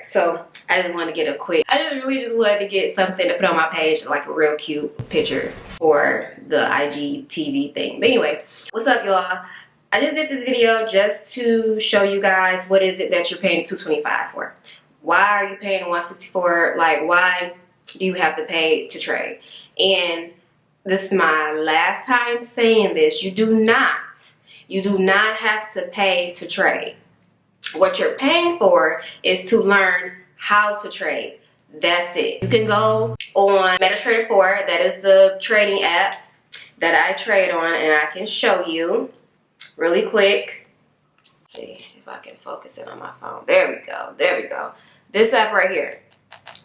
Alright, so I just wanted to get a quick, I just really just wanted to get something to put on my page, like a real cute picture for the IGTV thing. But anyway, what's up y'all? I just did this video just to show you guys what is it that you're paying $225 for. Why are you paying $164? Like, why do you have to pay to trade? And this is my last time saying this. You do not have to pay to trade. What you're paying for is to learn how to trade. That's it. You can go on MetaTrader 4. That is the trading app that I trade on, and I can show you really quick. Let's see if I can focus it on my phone. There we go. There we go. This app right here,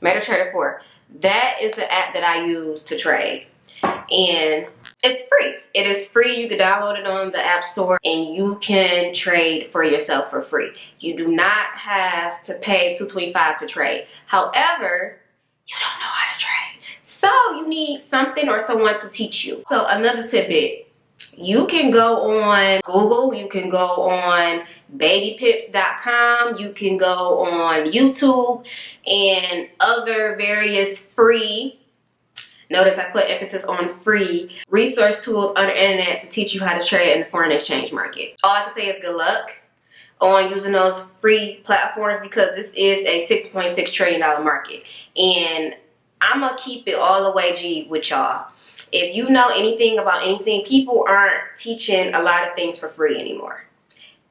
MetaTrader 4. That is the app that I use to trade. And it's free. It is free. You can download it on the App Store and you can trade for yourself for free. You do not have to pay $225 to trade. However, you don't know how to trade. So you need something or someone to teach you. So another tidbit, you can go on Google, you can go on babypips.com, you can go on YouTube and other various free, notice I put emphasis on free, resource tools on the internet to teach you how to trade in the foreign exchange market. All I can say is good luck on using those free platforms because this is a $6.6 trillion market. And I'm going to keep it all the way G with y'all. If you know anything about anything, people aren't teaching a lot of things for free anymore.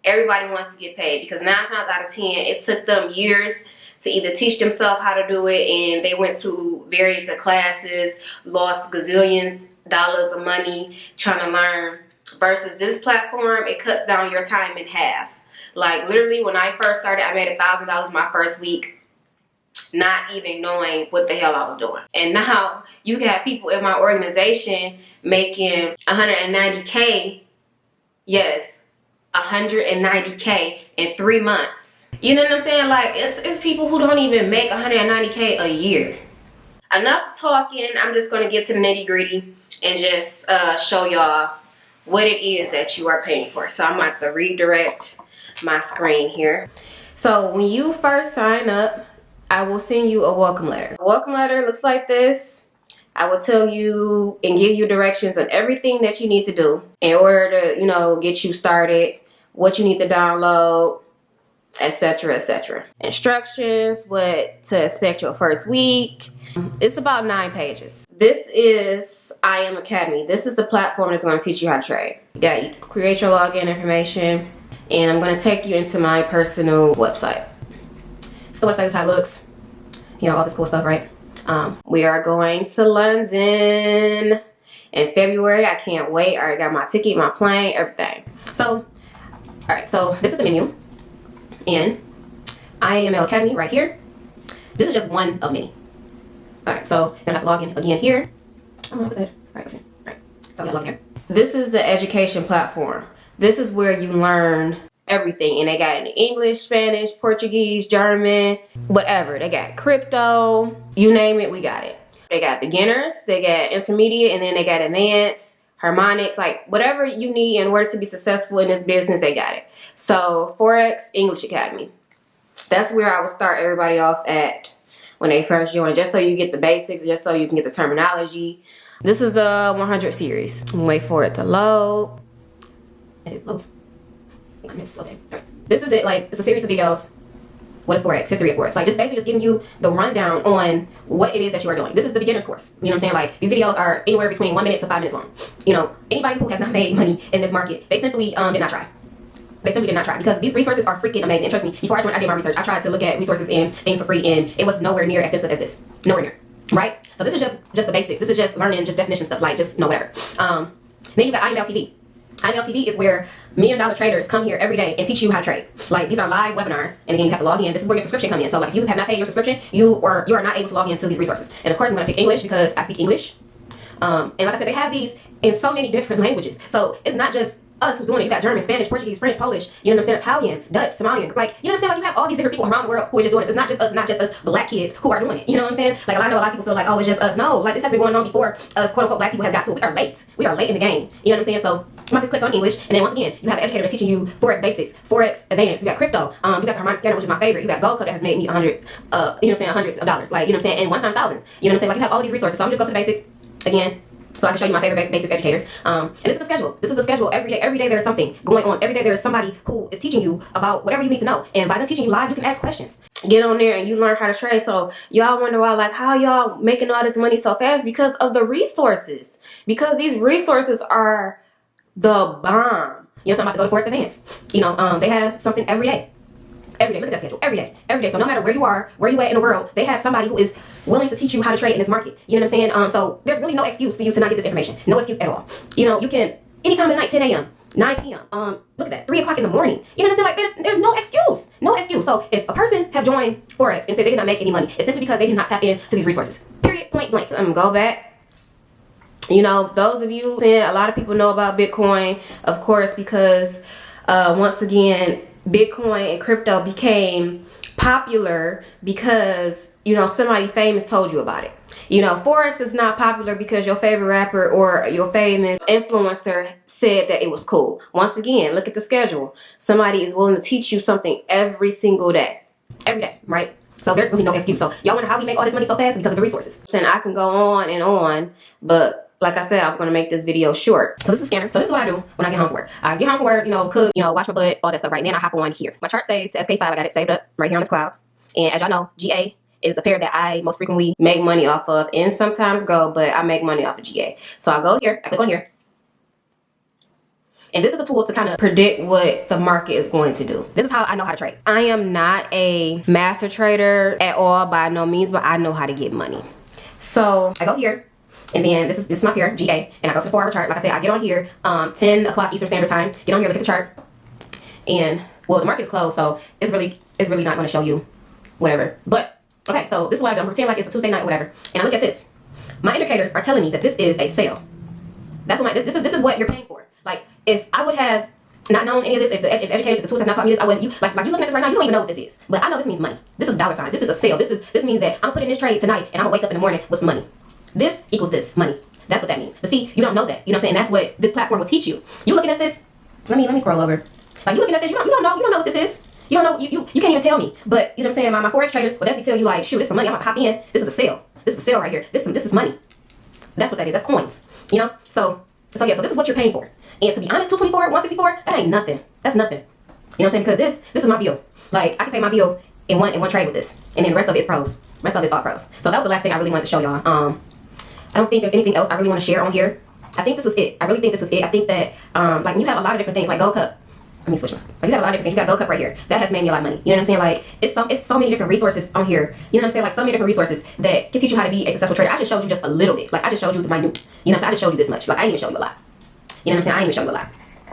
Everybody wants to get paid because 9 times out of 10, it took them years to either teach themselves how to do it, and they went to various classes, lost gazillions dollars of money trying to learn, versus this platform, it cuts down your time in half. Like literally when I first started, I made $1,000 my first week, not even knowing what the hell I was doing. And now you can have people in my organization making $190K, yes, $190K in 3 months. You know what I'm saying? Like, it's people who don't even make $190K a year. Enough talking. I'm just going to get to the nitty gritty and just show y'all what it is that you are paying for. So I'm going to have to redirect my screen here. So when you first sign up, I will send you a welcome letter. A welcome letter looks like this. I will tell you and give you directions on everything that you need to do in order to, you know, get you started, what you need to download, etc., etc. Instructions, what to expect your first week. It's about 9 pages. This is IML Academy. This is the platform that's going to teach you how to trade. You create your login information, and I'm going to take you into my personal website. So the website is how it looks. You know, all this cool stuff, right? We are going to London in February. I can't wait. I already got my ticket, my plane, everything. So, all right. So this is the menu. And IML Academy right here. This is just one of many. Alright, so you're gonna have to log in again here. I'm gonna put that. Alright, so I'm gonna log in here. This is the education platform. This is where you learn everything. And they got it in English, Spanish, Portuguese, German, whatever. They got crypto, you name it, we got it. They got beginners, they got intermediate, and then they got advanced, harmonics, like whatever you need in order to be successful in this business, they got it. So forex English Academy, that's where I would start everybody off at when they first join, just so you get the basics, just so you can get the terminology. This is the 100 series. Wait for it to load. It loads. I missed. Okay. This is it. Like, it's a series of videos. What is forex? History of forex. Like, just basically just giving you the rundown on what it is that you are doing. This is the beginner's course. You know what I'm saying? Like, these videos are anywhere between 1 minute to 5 minutes long. You know, anybody who has not made money in this market, they simply did not try. They simply did not try, because these resources are freaking amazing. And trust me, before I joined, I did my research. I tried to look at resources and things for free, and it was nowhere near as expensive as this. Nowhere near. Right? So this is just the basics. This is just learning, just definition stuff, like just whatever. Then you got IML TV. IML TV is where $1 million traders come here every day and teach you how to trade. Like, these are live webinars, and again, you have to log in. This is where your subscription comes in. So like, if you have not paid your subscription, you are not able to log into these resources. And of course, I'm going to pick English because I speak English. And like I said, they have these in so many different languages. So it's not just us who's doing it. You got German, Spanish, Portuguese, French, Polish, you know what I'm saying, Italian, Dutch, Somalian. Like, you know what I'm saying? Like, you have all these different people around the world who are just doing this. It's not just us black kids who are doing it. You know what I'm saying? Like, I know a lot of people feel like, oh, it's just us. No, like, this has been going on before us, quote unquote, black people has got to. We are late. We are late in the game. You know what I'm saying? So I'm about to click on English, and then once again, you have an educator that's teaching you forex basics, forex advanced. You got crypto. You got harmonic scanner, which is my favorite. You got gold code that has made me hundreds, hundreds of dollars, like, and one time thousands. You know what I'm saying? Like, you have all these resources. So I'm just go to the basics again, so I can show you my favorite basics educators. And this is the schedule. This is the schedule every day. Every day there's something going on. Every day there is somebody who is teaching you about whatever you need to know. And by them teaching you live, you can ask questions. Get on there and you learn how to trade. So y'all wonder why, like, how y'all making all this money so fast? Because of the resources. Because these resources are the bomb. You know, so I'm about to go to Forex Advanced. They have something every day. Every day. Look at that schedule. Every day. Every day. So no matter where you are, where you at in the world, they have somebody who is willing to teach you how to trade in this market. You know what I'm saying? So there's really no excuse for you to not get this information. No excuse at all. You can, anytime of the night, 10 a.m., 9 p.m. Look at that, 3 o'clock in the morning. You know what I'm saying? Like, there's no excuse. No excuse. So if a person have joined Forex and said they did not make any money, it's simply because they did not tap into these resources. Period. Point blank. Go back. Those of you saying, a lot of people know about Bitcoin, of course, because once again, Bitcoin and crypto became popular because, somebody famous told you about it. Forex is not popular because your favorite rapper or your famous influencer said that it was cool. Once again, look at the schedule. Somebody is willing to teach you something every single day. Every day, right? So there's really no excuse. So y'all wonder how we make all this money so fast? Because of the resources. And I can go on and on, but like I said, I was going to make this video short. So this is a scanner. So this is what I do when I get home from work. I get home from work, cook, wash my butt, all that stuff, right? And then I hop on here. My chart saved to SK5. I got it saved up right here on this cloud. And as y'all know, GA is the pair that I most frequently make money off of, and sometimes gold, but I make money off of GA. So I go here, I click on here. And this is a tool to kind of predict what the market is going to do. This is how I know how to trade. I am not a master trader at all by no means, but I know how to get money. So I go here. And then this is my pair, GA, and I go to the 4-hour chart. Like I said, I get on here 10 o'clock Eastern Standard Time. Get on here, look at the chart. And, well, the market's closed, so it's really not going to show you whatever. But, okay, so this is what I do. I'm pretending like it's a Tuesday night or whatever. And I look at this. My indicators are telling me that this is a sale. That's what this is what you're paying for. Like, if I would have not known any of this, if the educators, if the tools have not taught me this, I wouldn't. You looking at this right now, you don't even know what this is. But I know this means money. This is dollar signs. This is a sale. This means that I'm putting this trade tonight, and I'm going to wake up in the morning with some money. This equals this, money. That's what that means. But see, you don't know that. You know what I'm saying? That's what this platform will teach you. You looking at this? Let me scroll over. Like, you looking at this, you don't know what this is. You don't know, you can't even tell me. But you know what I'm saying? My Forex traders will definitely tell you, like, shoot, this is some money. I'm about to hop in. This is a sale. This is a sale right here. This is money. That's what that is. That's coins. So yeah, so this is what you're paying for. And to be honest, 224, 164, that ain't nothing. That's nothing. You know what I'm saying? Because this is my bill. Like, I can pay my bill in one trade with this. And then the rest of it is pros. The rest of it is all pros. So that was the last thing I really wanted to show y'all. I don't think there's anything else I really want to share on here. I think this was it. I really think this was it. I think that, like, you have a lot of different things, like Gold Cup. Let me switch this. Like, you have a lot of different things. You got Gold Cup right here. That has made me a lot of money. You know what I'm saying? Like, it's so many different resources on here. You know what I'm saying? Like, so many different resources that can teach you how to be a successful trader. I just showed you just a little bit. Like, I just showed you the minute. You know what I'm saying? I just showed you this much. Like, I didn't even show you a lot. You know what I'm saying? I didn't even show you a lot.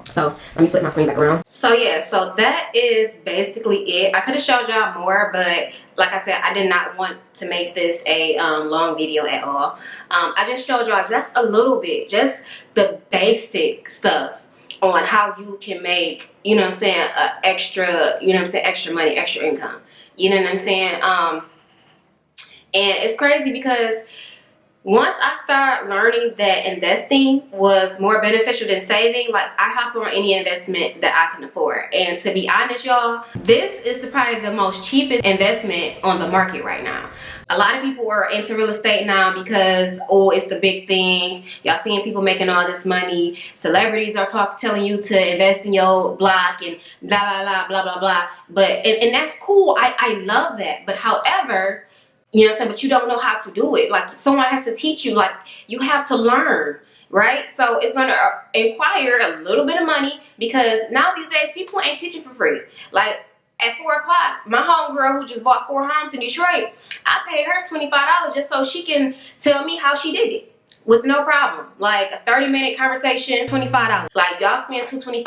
So let me flip my screen back around. So yeah, so that is basically it. I could have showed y'all more, but like I said, I did not want to make this a long video at all. I just showed y'all just a little bit, just the basic stuff on how you can make, you know what I'm saying, extra, you know what I'm saying, extra money, extra income. You know what I'm saying? And it's crazy because once I started learning that investing was more beneficial than saving, like, I hop on any investment that I can afford. And to be honest, y'all, this is probably the most cheapest investment on the market right now. A lot of people are into real estate now because, oh, it's the big thing. Y'all seeing people making all this money. Celebrities are telling you to invest in your block and blah, blah, blah, blah, blah, blah. But, and that's cool. I love that. But however, you know what I'm saying? But you don't know how to do it. Like, someone has to teach you. Like, you have to learn, right? So it's going to require a little bit of money because now these days people ain't teaching for free. Like, at 4 o'clock, my homegirl who just bought 4 homes in Detroit, I paid her $25 just so she can tell me how she did it with no problem. Like, a 30-minute conversation, $25. Like, y'all spend $225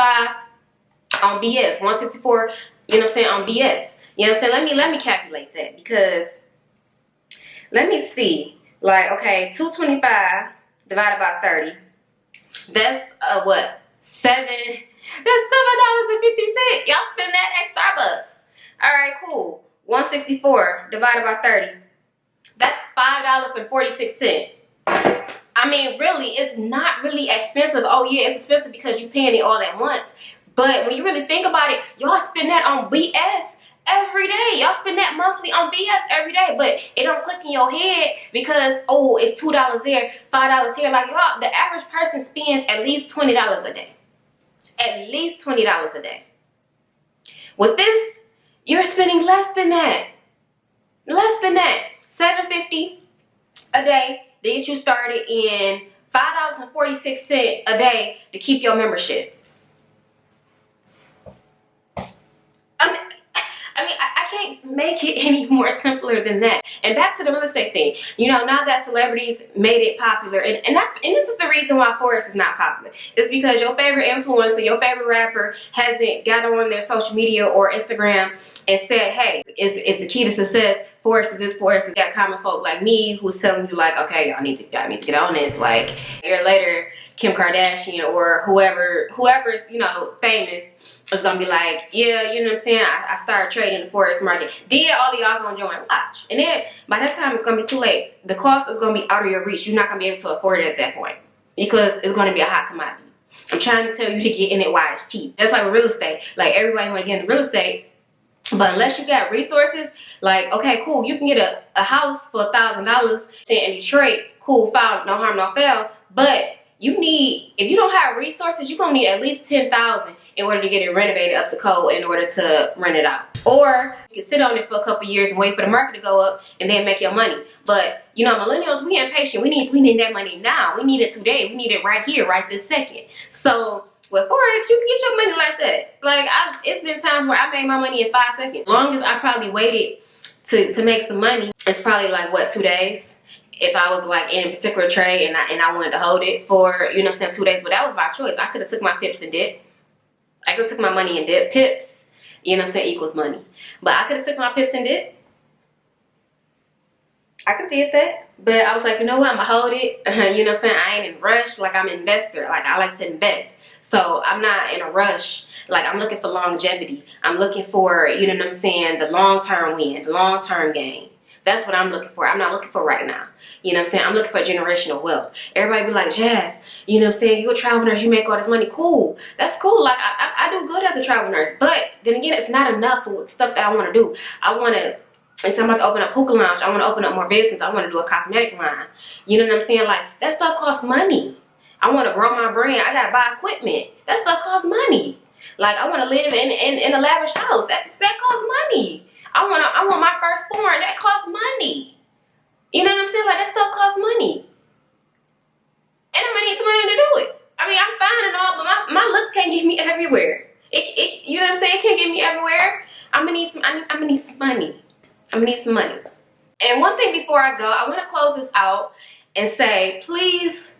on BS, 164, you know what I'm saying, on BS. You know what I'm saying? Let me calculate that because let me see. Like, okay, 225 divided by 30. That's what? That's $7.50. Y'all spend that at Starbucks. Alright, cool. 164 divided by 30. That's $5.46. I I mean, really, it's not really expensive. Oh yeah, it's expensive because you're paying it all at once. But when you really think about it, y'all spend that on BS every day. Y'all spend that monthly on BS every day. But it don't click in your head because, oh, it's $2 there, $5 here. Like, y'all, the average person spends at least $20 a day. At least $20 a day. With this, you're spending less than that. Less than that. $7.50 a day to get you started, in $5.46 a day to keep your membership. I can't make it any more simpler than that. And back to the real estate thing. You know, now that celebrities made it popular, and this is the reason why forex is not popular. It's because your favorite influencer, your favorite rapper hasn't got on their social media or Instagram and said, hey, it's the key to success. Forex is this, forex is that. Common folk like me who's telling you like, okay, y'all need to get on this. Like a year later, Kim Kardashian or whoever's, you know, famous is gonna be like, yeah, you know what I'm saying, I started trading the forex market. Then all of y'all gonna join, watch. And then by that time it's gonna be too late. The cost is gonna be out of your reach. You're not gonna be able to afford it at that point because it's gonna be a hot commodity. I'm trying to tell you to get in it while it's cheap. That's like with real estate. Like everybody wanna get into real estate, but unless you got resources, like, okay, cool, you can get a house for $1,000 in Detroit, cool, foul, no harm, no foul. But you need, if you don't have resources, you're gonna need at least $10,000 in order to get it renovated up to code in order to rent it out. Or you can sit on it for a couple years and wait for the market to go up and then make your money. But you know, millennials, we impatient. We need that money now. We need it today. We need it right here, right this second. So with forex, you can get your money like that. Like it's been times where I made my money in 5 seconds. The longest I probably waited to make some money, it's probably like what, 2 days. If I was like in a particular trade and I wanted to hold it for, you know what I'm saying, 2 days, but that was by choice. I could have took my pips and dip. I could have took my money and dip. Pips, you know what I'm saying, equals money. But I could have took my pips and dip. I could have did that. But I was like, you know what, I'm gonna hold it. You know what I'm saying, I ain't in a rush. Like I'm an investor. Like I like to invest. So I'm not in a rush. Like I'm looking for longevity. I'm looking for, you know what I'm saying, the long-term win, the long-term gain. That's what I'm looking for. I'm not looking for right now. You know what I'm saying? I'm looking for generational wealth. Everybody be like, Jazz, you know what I'm saying? You're a travel nurse. You make all this money. Cool. That's cool. Like, I do good as a travel nurse. But then again, it's not enough for stuff that I want to do. I want to, and so I'm about to open up hookah lounge. I want to open up more business. I want to do a cosmetic line. You know what I'm saying? Like, that stuff costs money. I want to grow my brand. I got to buy equipment. That stuff costs money. Like, I want to live in a lavish house. That costs money. I want my firstborn. That costs money. You know what I'm saying? Like, that stuff costs money. And I'm gonna need the money to do it. I mean, I'm fine and all, but my looks can't get me everywhere. You know what I'm saying? It can't get me everywhere. I'm gonna need some money. I'm gonna need some money. And one thing before I go, I want to close this out and say, please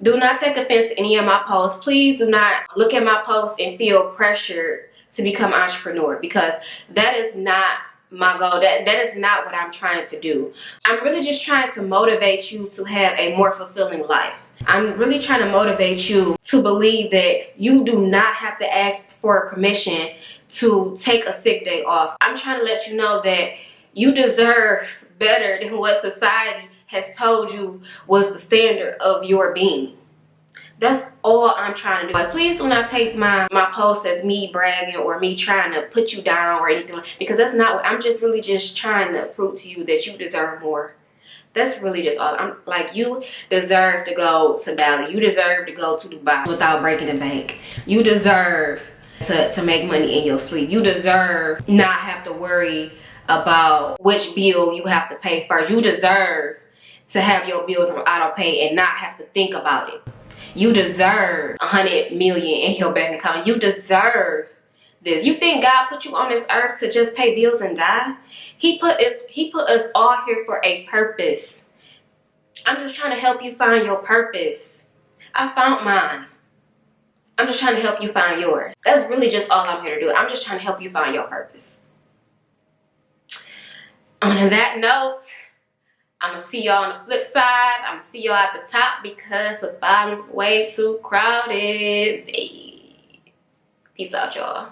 do not take offense to any of my posts. Please do not look at my posts and feel pressured to become an entrepreneur, because that is not my goal. That is not what I'm trying to do. I'm really just trying to motivate you to have a more fulfilling life. I'm really trying to motivate you to believe that you do not have to ask for permission to take a sick day off. I'm trying to let you know that you deserve better than what society has told you was the standard of your being. That's all I'm trying to do. Like, please do not take my posts as me bragging or me trying to put you down or anything, because that's not what I'm just really just trying to prove to you that you deserve more. That's really just all. I'm like, you deserve to go to Bali. You deserve to go to Dubai without breaking the bank. You deserve to make money in your sleep. You deserve not have to worry about which bill you have to pay first. You deserve to have your bills on auto pay and not have to think about it. You deserve 100 million in your bank account. You deserve this. You think God put you on this earth to just pay bills and die? He put us all here for a purpose. I'm just trying to help you find your purpose. I found mine. I'm just trying to help you find yours. That's really just all I'm here to do. I'm just trying to help you find your purpose. On that note, I'm going to see y'all on the flip side. I'm going to see y'all at the top because the bottom's way too crowded. Peace out, y'all.